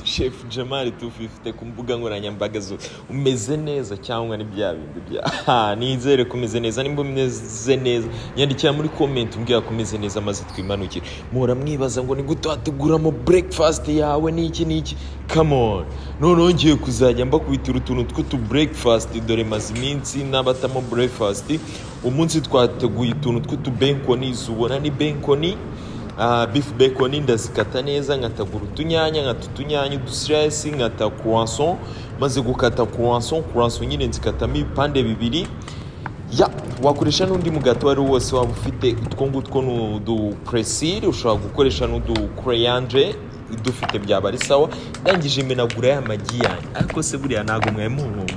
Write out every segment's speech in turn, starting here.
Chef Jamal 250 ku mbuga nkoranyambaga zo umeze neza cyangwa ni bya bindi bya nizere kumeze neza nimba umeze neza nyandikira muri comment umbwira kumeze neza maze twimanukire muhora mwibaza ngo ni gute wateguramo breakfast yawe niki come on none ngiye kuzajya mbakubitira utuntu tw'utu breakfast dore maze iminsi nabatamo breakfast umunsi twateguye utuntu tw'utu benconi ubona ni benconi beef bacon ndazikata neza nkatagura utunyanya uduslice nkata croissant maze gukata croissant nyine nzikatamo ibipande bibiri wakoresha n'undi mugati wari wose waba ufite utwo ngutwo n'udu presile ushobora gukoresha n'udu coriandre dufite byaba ari sawa ndangije menagura ya magi yanjye ariko se buriya ntago mwemunkumbi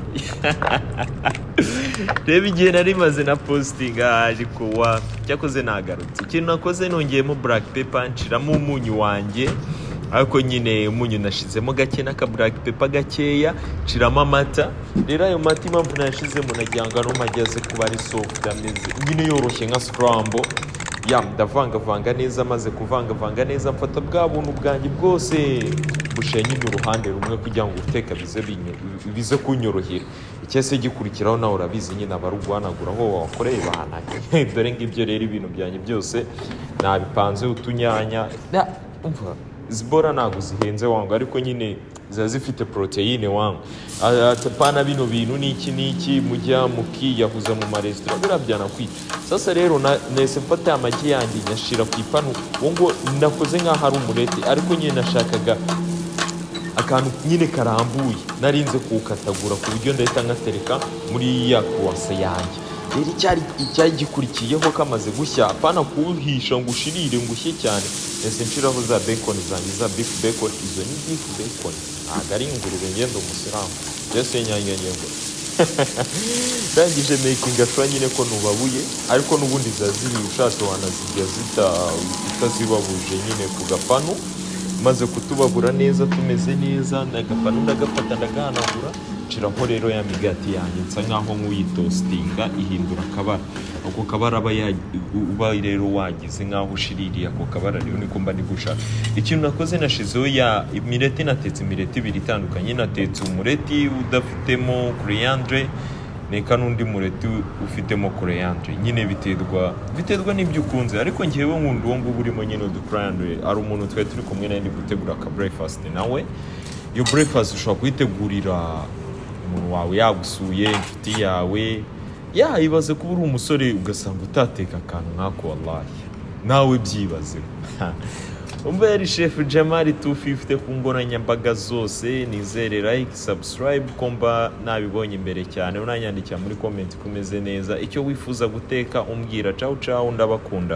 reba igihe nari maze na posting ariko cyakoze nagarutse ikintu nakoze nongeyemo black pepper nshiramo umunyu wanjye ariko nyine umunyu nashizemo gake n'aka black pepper gakeya nshiramo amata rero ayo mata impamvu nashizemo najyanga no mageze kuba ari soft ameze nyine yoroshye nka scramble ndavanga neza maze kuvanga neza mfata bwa buntu bwanjye bwose bushenye uruhande rumwe kugira ngo uteka bize kunyorohera icyese gikurikiraho nawe urabizi nyine abarugwanagura aho wakoreye bahana dore ngibyo rero ibintu byanjye byose nabipanze utunyanya umva zibora ntago zihenze wangu ariko nyine ziba zifite proteine wangu atapana bino bintu niki mujya mukiyahuza mu maresitora birabyana kwita sasa rero nese mfata amagi yanjye nyashira ku ipanu ngo nakoze nkaho ari umureti ariko nyine nashakaga akantu nyine karambuye narinze kuwukatagura ku buryo ndahita ngatereka muri ya croissant yanjye rero icyari gikurikiyeho kamaze gushya apana kuwuhisha ngo ushirire ngo ushye cyane ese nshiraho za bacon zanjye za beef bacon izo ni beef bacon agari ingurube ngendo umusiramu byose nyanyanyengo ndangije making ashwa nyine ko nubabuye ariko nubundi zaziri ushatse wanazirya utazibabuje nyine ku gapanu maze kutubabura neza tumeze neza ndagapanu ndagafata ndagahanagura nshiraho rero ya migati yanjye nsa nkaho nk'uyitostinga ihindura akabara ako kabara uba rero wagize nkaho ushiririye ako kabara rero niko mba ndigushaka ikintu nakoze nashizeho ya imireti natetse imireti ibiri itandukanye natetse umureti udafitemo coriandre neka n'undi mureti ufitemo coriandre nyine biterwa n'ibyo ukunze ariko ngiyewe nkunda uwo ngubu urimo nyine udu coriandre ari umuntu twari turi kumwe nawe ndi gutegura aka breakfast nawe iyo breakfast ushobora kuyitegurira umuntu wawe yagusuye inshuti yawe ibaze kuba uri umusore ugasanga utateka akantu nk'ako wallahi nawe byibazeho umva yari Chef Jamal 250 ku nkoranyambaga zose nizere like subscribe komba nabibonye imbere cyane unanyandikira muri comment kumeze neza icyo wifuza guteka umbwira ciao ndabakunda.